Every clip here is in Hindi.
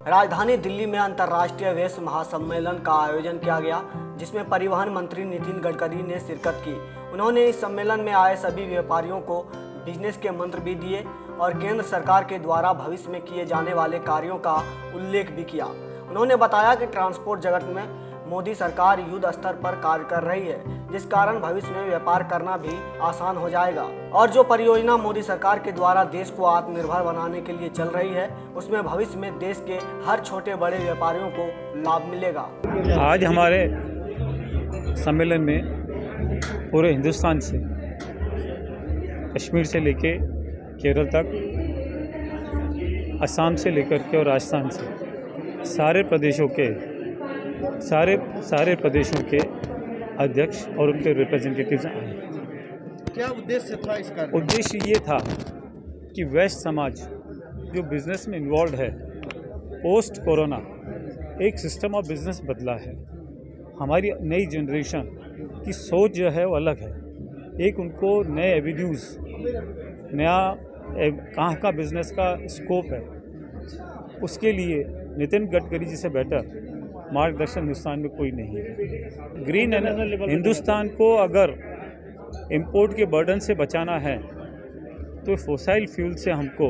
राजधानी दिल्ली में अंतर्राष्ट्रीय वैश्य महासम्मेलन का आयोजन किया गया, जिसमें परिवहन मंत्री नितिन गडकरी ने शिरकत की। उन्होंने इस सम्मेलन में आए सभी व्यापारियों को बिजनेस के मंत्र भी दिए और केंद्र सरकार के द्वारा भविष्य में किए जाने वाले कार्यों का उल्लेख भी किया। उन्होंने बताया कि ट्रांसपोर्ट जगत में मोदी सरकार युद्ध स्तर पर कार्य कर रही है, जिस कारण भविष्य में व्यापार करना भी आसान हो जाएगा और जो परियोजना मोदी सरकार के द्वारा देश को आत्मनिर्भर बनाने के लिए चल रही है, उसमें भविष्य में देश के हर छोटे बड़े व्यापारियों को लाभ मिलेगा। आज हमारे सम्मेलन में पूरे हिंदुस्तान से, कश्मीर से लेके केरल तक, असम से लेकर के और राजस्थान से सारे प्रदेशों के अध्यक्ष और उनके रिप्रेजेंटेटिव्स आए। क्या उद्देश्य था इसका? उद्देश्य ये था कि वैश्य समाज जो बिज़नेस में इन्वॉल्व है, पोस्ट कोरोना एक सिस्टम ऑफ बिज़नेस बदला है। हमारी नई जनरेशन की सोच जो है वो अलग है। एक उनको नए एवेन्यूज़, नया कहाँ का बिज़नेस का स्कोप है, उसके लिए नितिन गडकरी जी से बेटर मार्गदर्शन हिंदुस्तान में कोई नहीं है। ग्रीन एनर्जी हिंदुस्तान को अगर इंपोर्ट के बर्डन से बचाना है तो फोसाइल फ्यूल से हमको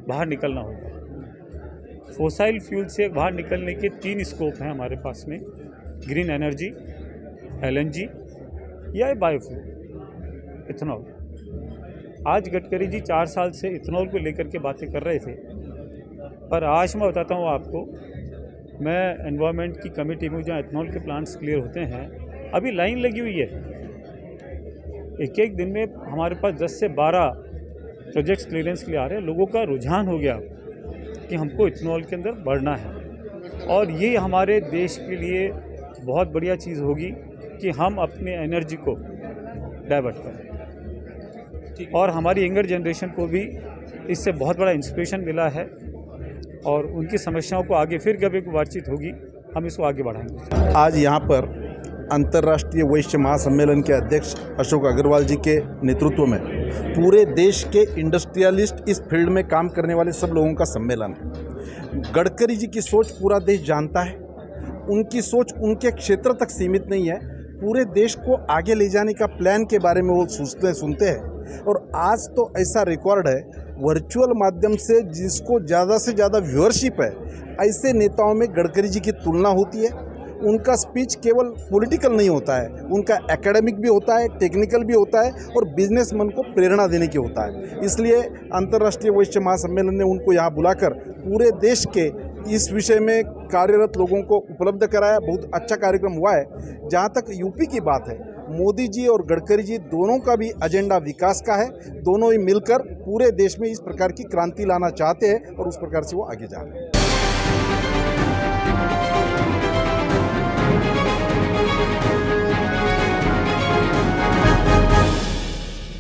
बाहर निकलना होगा। फोसाइल फ्यूल से बाहर निकलने के 3 स्कोप हैं हमारे पास में: ग्रीन एनर्जी, LNG या बायोफ्यूल, इथेनॉल। आज गडकरी जी 4 साल से इथेनॉल को लेकर के बातें कर रहे थे, पर आज मैं बताता हूँ आपको, मैं एनवायरनमेंट की कमेटी में जहाँ इथेनॉल के प्लांट्स क्लियर होते हैं, अभी लाइन लगी हुई है। एक दिन में हमारे पास 10 से 12 प्रोजेक्ट्स क्लियरेंस के लिए आ रहे हैं। लोगों का रुझान हो गया कि हमको इथेनॉल के अंदर बढ़ना है और ये हमारे देश के लिए बहुत बढ़िया चीज़ होगी कि हम अपने एनर्जी को डाइवर्ट करें और हमारी यंगर जनरेशन को भी इससे बहुत बड़ा इंस्पिरेशन मिला है और उनकी समस्याओं को आगे फिर कभी बातचीत होगी, हम इसको आगे बढ़ाएंगे। आज यहाँ पर अंतर्राष्ट्रीय वैश्य महासम्मेलन के अध्यक्ष अशोक अग्रवाल जी के नेतृत्व में पूरे देश के इंडस्ट्रियलिस्ट, इस फील्ड में काम करने वाले सब लोगों का सम्मेलन है। गडकरी जी की सोच पूरा देश जानता है। उनकी सोच उनके क्षेत्र तक सीमित नहीं है, पूरे देश को आगे ले जाने का प्लान के बारे में वो सुनते हैं। और आज तो ऐसा रिकॉर्ड है, वर्चुअल माध्यम से जिसको ज़्यादा से ज़्यादा व्यूअरशिप है, ऐसे नेताओं में गडकरी जी की तुलना होती है। उनका स्पीच केवल पॉलिटिकल नहीं होता है, उनका एकेडमिक भी होता है, टेक्निकल भी होता है और बिजनेसमैन को प्रेरणा देने की होता है। इसलिए अंतर्राष्ट्रीय वैश्य महासम्मेलन ने उनको यहाँ बुलाकर पूरे देश के इस विषय में कार्यरत लोगों को उपलब्ध कराया। बहुत अच्छा कार्यक्रम हुआ है। जहाँ तक यूपी की बात है, मोदी जी और गडकरी जी दोनों का भी एजेंडा विकास का है। दोनों ही मिलकर पूरे देश में इस प्रकार की क्रांति लाना चाहते हैं और उस प्रकार से वो आगे जा रहे हैं।